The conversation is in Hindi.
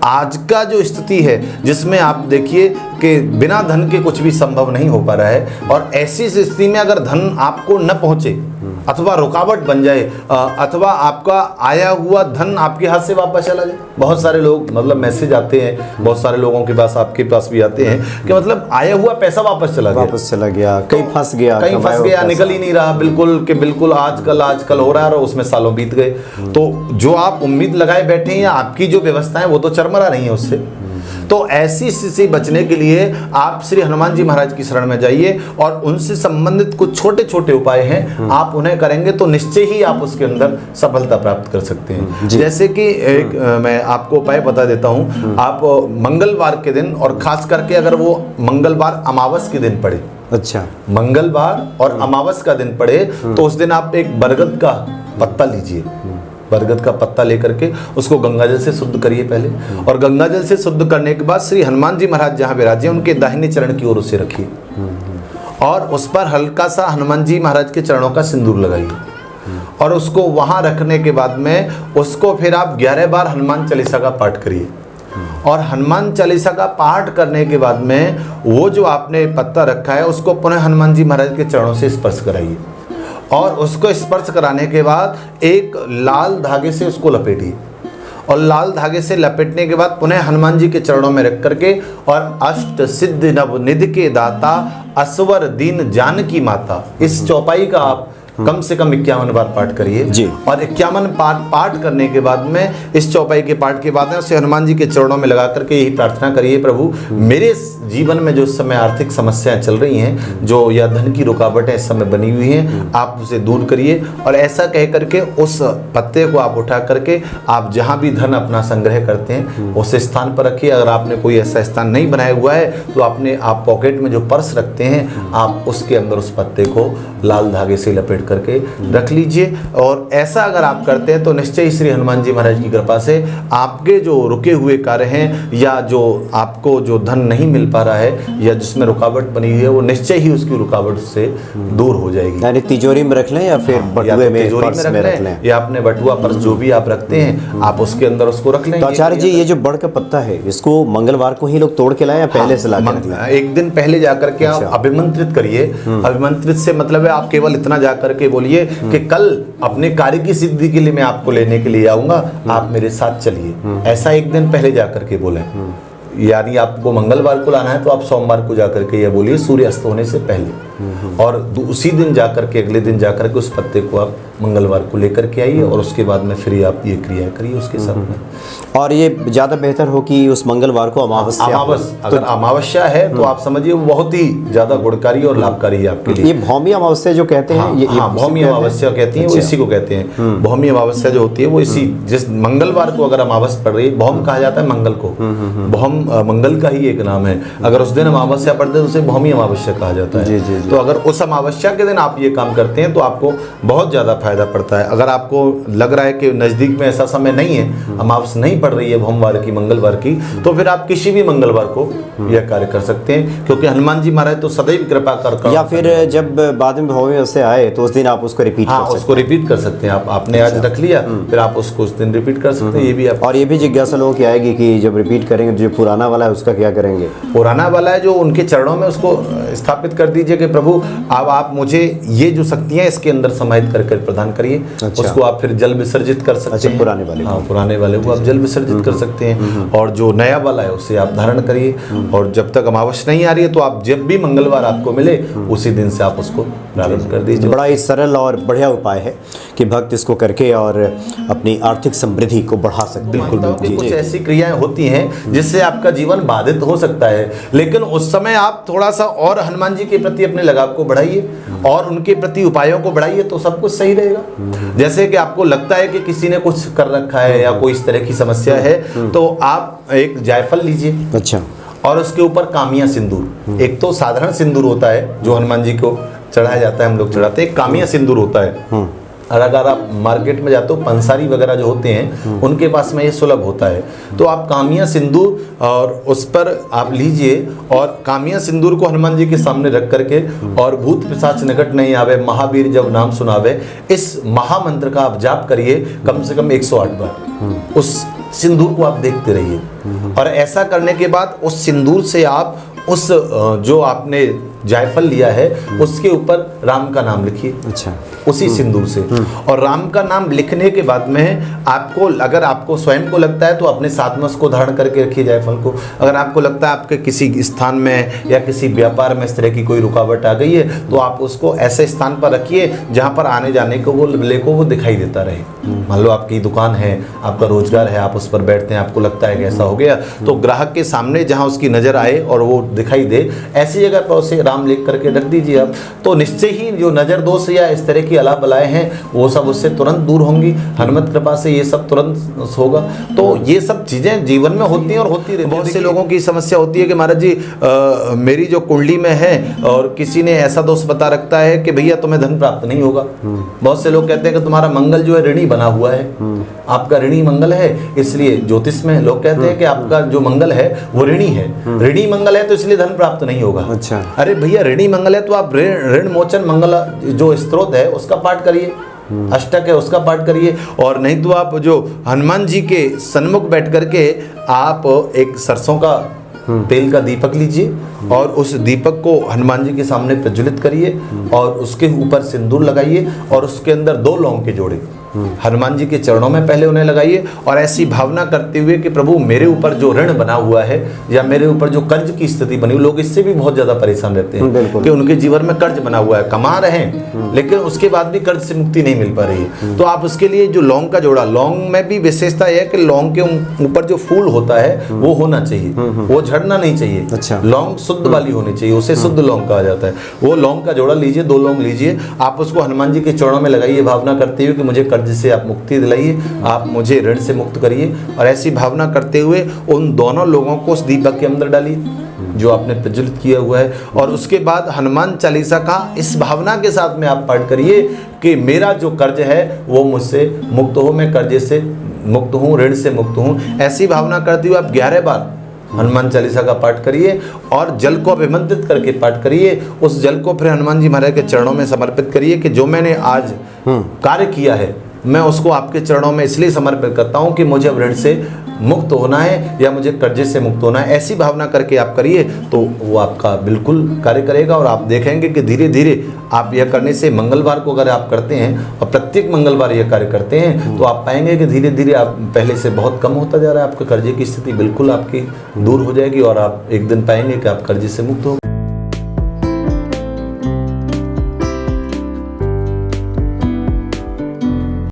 आज का जो स्थिति है जिसमें आप देखिए कि बिना धन के कुछ भी संभव नहीं हो पा रहा है, और ऐसी स्थिति में अगर धन आपको न पहुंचे अथवा रुकावट बन जाए अथवा आपका आया हुआ धन आपके हाथ से वापस चला जाए। बहुत सारे लोग मतलब मैसेज आते हैं, बहुत सारे लोगों के पास, आपके पास भी आते हैं कि मतलब आया हुआ पैसा वापस चला गया, कहीं फंस गया, निकल ही नहीं रहा बिल्कुल कि बिल्कुल आजकल हो रहा है और उसमें सालों बीत गए। तो जो आप उम्मीद लगाए बैठे हैं या आपकी जो व्यवस्था है वो तो चरमरा रही है उससे। तो ऐसी स्थिति से बचने के लिए आप श्री हनुमान जी महाराज की शरण में जाइए और उनसे संबंधित कुछ छोटे छोटे उपाय हैं, आप उन्हें करेंगे तो निश्चय ही आप उसके अंदर सफलता प्राप्त कर सकते हैं। जैसे कि एक मैं आपको उपाय बता देता हूं। आप मंगलवार के दिन, और खास करके अगर वो मंगलवार अमावस के दिन पड़े, अच्छा, मंगलवार और अमावस का दिन पड़े, तो उस दिन आप एक बरगद का पत्ता लीजिए। बरगद का पत्ता लेकर के उसको गंगाजल से शुद्ध करिए पहले, और गंगाजल से शुद्ध करने के बाद श्री हनुमान जी महाराज जहाँ विराजे उनके दाहिने चरण की ओर उसे रखिए और उस पर हल्का सा हनुमान जी महाराज के चरणों का सिंदूर लगाइए, और उसको वहाँ रखने के बाद में उसको फिर आप 11 बार हनुमान चालीसा का पाठ करिए। और हनुमान चालीसा का पाठ करने के बाद में वो जो आपने पत्ता रखा है उसको पुनः हनुमान जी महाराज के चरणों से स्पर्श कराइए, और उसको स्पर्श कराने के बाद एक लाल धागे से उसको लपेटिए, और लाल धागे से लपेटने के बाद पुनः हनुमान जी के चरणों में रख करके, और अष्ट सिद्धि नव निधि के दाता असवर दीन जानकी माता, इस चौपाई का आप कम से कम 51 बार पाठ करिए। और 51 पाठ करने के बाद में इस चौपाई के पाठ के बाद में उसे हनुमान जी के चरणों में लगा करके यही प्रार्थना करिए, प्रभु मेरे जीवन में जो इस समय आर्थिक समस्याएं चल रही हैं, जो या धन की रुकावटें इस समय बनी हुई हैं, आप उसे दूर करिए। और ऐसा कह करके उस पत्ते को आप उठा करके आप जहाँ भी धन अपना संग्रह करते हैं उस स्थान पर रखिए। अगर आपने कोई ऐसा स्थान नहीं बनाया हुआ है तो आप पॉकेट में जो पर्स रखते हैं आप उसके अंदर उस पत्ते को लाल धागे से लपेट करके रख लीजिए। और ऐसा अगर आप करते हैं तो निश्चय ही श्री हनुमान जी महाराज की कृपा से आपके जो रुके हुए कार्य हैं या जो आपको जो धन नहीं मिल पा रहा है या जिसमें रुकावट बनी हुई है वो निश्चय ही उसकी रुकावट से दूर हो जाएगी। यानी तिजोरी में रख लें या फिर बटुए में, पर्स में रख लें, या अपने बटुआ पर्स जो भी आप रखते हैं आप उसके अंदर उसको रख लें। तो आचार्य जी ये जो बड़ का पत्ता है इसको मंगलवार को ही लोग तोड़ के लाए या पहले से ला के? एक दिन पहले जाकर के आप अभिमंत्रित करिए। अभिमंत्रित से मतलब है आप केवल इतना जाकर के बोलिए कि कल अपने कार्य की सिद्धि के लिए मैं आपको लेने के लिए आऊंगा, आप मेरे साथ चलिए। ऐसा एक दिन पहले जाकर के बोले। यानी आपको मंगलवार को लाना है तो आप सोमवार को जाकर के ये बोलिए सूर्य अस्त होने से पहले, और उसी दिन जाकर के अगले दिन जाकर के उस पत्ते को आप मंगलवार को लेकर के आइए और उसके बाद में फिर आप ये क्रिया करिए उसके साथ में। और ये ज़्यादा बेहतर हो कि उस मंगलवार को अगर अमावस्या है तो आप समझिए वो बहुत ही ज़्यादा गुणकारी और लाभकारी है आपके लिए। ये भौमी अमावस्या जो कहते हैं, ये भौमी अमावस्या कहती है, वो इसी को कहते हैं। भौमी अमावस्या जो होती है वो इसी जिस मंगलवार को अगर अमावस्या पड़ रही है, भौम कहा जाता है मंगल को, भौम मंगल का ही एक नाम है। अगर उस दिन अमावस्या पड़ते है तो उसे भौमी अमावस्या कहा जाता है। तो अगर उस अमावस्या के दिन आप ये काम करते हैं तो आपको बहुत ज़्यादा फायदा पड़ता है। अगर आपको लग रहा है कि नज़दीक में ऐसा समय नहीं है, अमावस्या नहीं पड़ रही है भौमवार की, मंगलवार की, तो फिर आप किसी भी मंगलवार को यह कार्य कर सकते हैं, क्योंकि हनुमान जी महाराज तो सदैव कृपा कर। या फिर जब बाद में भौमी से आए तो उस दिन आप उसको रिपीट कर सकते हैं। आपने आज रख लिया फिर आप उसको उस दिन रिपीट कर सकते हैं। ये भी आप, और ये भी जिज्ञासा लोगों की आएगी कि जब रिपीट करेंगे जो पुराना वाला है उसका क्या करेंगे? पुराना वाला है जो उनके चरणों में उसको स्थापित कर दीजिए कि प्रभु अब आप मुझे ये जो शक्तियां इसके अंदर समाहित करके प्रदान करिए। उसको आप फिर जल विसर्जित कर सकते हैं। पुराने वाले, पुराने वाले को आप जल विसर्जित कर सकते हैं, और जो नया वाला है उसे आप धारण करिए। और जब तक अमावस्या नहीं आ रही है तो आप जब भी मंगलवार आपको मिले उसी दिन से आप उसको प्रारंभ कर दीजिए। बड़ा ही सरल और बढ़िया उपाय है कि भक्त इसको करके और अपनी आर्थिक समृद्धि को बढ़ा सकते हैं। बिल्कुल। कुछ ऐसी क्रियाएं होती हैं जिससे आपका जीवन बाधित हो सकता है, लेकिन उस समय आप थोड़ा सा और हनुमान जी के प्रति अपने लगाव को बढ़ाइए और उनके प्रति उपायों को बढ़ाइए तो सब कुछ सही रहेगा। जैसे कि आपको लगता है कि किसी ने कुछ कर रखा है या कोई इस तरह की समस्या है तो आप एक जायफल लीजिए, अच्छा, और उसके ऊपर कामिया सिंदूर, एक तो साधारण सिंदूर होता है जो हनुमान जी को चढ़ाया जाता है, हम लोग चढ़ाते हैं, कामिया सिंदूर होता है। और अगर आप मार्केट में जाते हो पंसारी वगैरह जो होते हैं उनके पास में ये सुलभ होता है, तो आप कामिया सिंदूर और उस पर आप लीजिए और कामिया सिंदूर को हनुमान जी के सामने रख करके, और भूत पिशाच निकट नहीं आवे, महावीर जब नाम सुनावे, इस महामंत्र का आप जाप करिए कम से कम 108 बार। उस सिंदूर को आप देखते रहिए, और ऐसा करने के बाद उस सिंदूर से आप उस जो आपने जायफल लिया है उसके ऊपर राम का नाम लिखिए। अच्छा। उसी सिंदूर से, और राम का नाम लिखने के बाद में आपको, अगर आपको स्वयं को लगता है तो अपने साथ में उसको धारण करके रखिए जायफल को। अगर आपको लगता है आपके किसी स्थान में या किसी व्यापार में इस तरह की कोई रुकावट आ गई है तो आप उसको ऐसे स्थान पर रखिए जहाँ पर आने जाने को वो दिखाई देता रहे। मान लो आपकी दुकान है, आपका रोजगार है, आप उस पर बैठते हैं, आपको लगता है कि ऐसा हो गया, तो ग्राहक के सामने जहाँ उसकी नज़र आए और वो दिखाई दे ऐसी जगह पर उसे राम लिख करके रख दीजिए आप, तो निश्चय ही जो नज़र दोष या इस तरह की अला बलाएं हैं वो सब उससे तुरंत दूर होंगी। हनुमत कृपा से ये सब तुरंत होगा। तो ये सब चीज़ें जीवन में होती हैं और होती रहती हैं। बहुत से लोगों की समस्या होती है कि महाराज जी मेरी जो कुंडली में है और किसी ने ऐसा दोष बता रखता है कि भैया तुम्हें धन प्राप्त नहीं होगा। बहुत से लोग कहते हैं कि तुम्हारा मंगल जो है ऋणी बना हुआ है, आपका ऋणी मंगल है, इसलिए ज्योतिष में लोग कहते हैं कि आपका जो मंगल है वो ऋणी है, ऋणी मंगल है तो इसलिए धन प्राप्त नहीं होगा। अच्छा। अरे भैया ऋणी मंगल है तो आप ऋण मोचन मंगल जो स्त्रोत है उसका पाठ करिए, अष्टक है उसका पाठ करिए, और नहीं तो आप जो हनुमान जी के सन्मुख बैठ करके आप एक सरसों का तेल का दीपक लीजिए और उस दीपक को हनुमान जी के सामने प्रज्वलित करिए और उसके ऊपर सिंदूर लगाइए और उसके अंदर 2 लौंग के जोड़े हनुमान जी के चरणों में पहले उन्हें लगाइए, और ऐसी भावना करते हुए कि प्रभु मेरे ऊपर जो ऋण बना हुआ है या मेरे ऊपर जो कर्ज की स्थिति बनी, लोग इससे भी बहुत ज़्यादा परेशान रहते हैं कि उनके जीवन में कर्ज बना हुआ है, कमा रहे हैं लेकिन उसके बाद भी कर्ज से मुक्ति नहीं मिल पा रही है। तो आप उसके लिए जो लौंग का जोड़ा, लौंग में भी विशेषता यह है कि लौंग के ऊपर जो फूल होता है वो होना चाहिए, वो झड़ना नहीं चाहिए। अच्छा। लौंग शुद्ध वाली होनी चाहिए, उसे शुद्ध लौंग कहा जाता है। वो लौंग का जोड़ा लीजिए, 2 लौंग लीजिए, आप उसको हनुमान जी के चरणों में लगाइए, भावना करते हुए कि मुझे कर्ज से आप मुक्ति दिलाइए, आप मुझे ऋण से मुक्त करिए, और ऐसी भावना करते हुए उन दोनों लोगों को उस दीपक के अंदर डालिए जो आपने प्रज्वलित किया हुआ है। और उसके बाद हनुमान चालीसा का इस भावना के साथ में आप पाठ करिए कि मेरा जो कर्ज है वो मुझसे मुक्त हो, मैं कर्जे से मुक्त हूँ, ऋण से मुक्त हूँ। ऐसी भावना करते हुए आप 11 बार हनुमान चालीसा का पाठ करिए और जल को अभिमंत्रित करके पाठ करिए। उस जल को फिर हनुमान जी महाराज के चरणों में समर्पित करिए कि जो मैंने आज कार्य किया है मैं उसको आपके चरणों में इसलिए समर्पित करता हूँ कि मुझे अब ऋण से मुक्त होना है या मुझे कर्जे से मुक्त होना है। ऐसी भावना करके आप करिए तो वो आपका बिल्कुल कार्य करेगा, और आप देखेंगे कि धीरे धीरे आप यह करने से, मंगलवार को अगर आप करते हैं और प्रत्येक मंगलवार यह कार्य करते हैं तो आप पाएंगे कि धीरे धीरे आप पहले से बहुत कम होता जा रहा है, आपके कर्जे की स्थिति बिल्कुल आपकी दूर हो जाएगी और आप एक दिन पाएंगे कि आप कर्जे से मुक्त हो।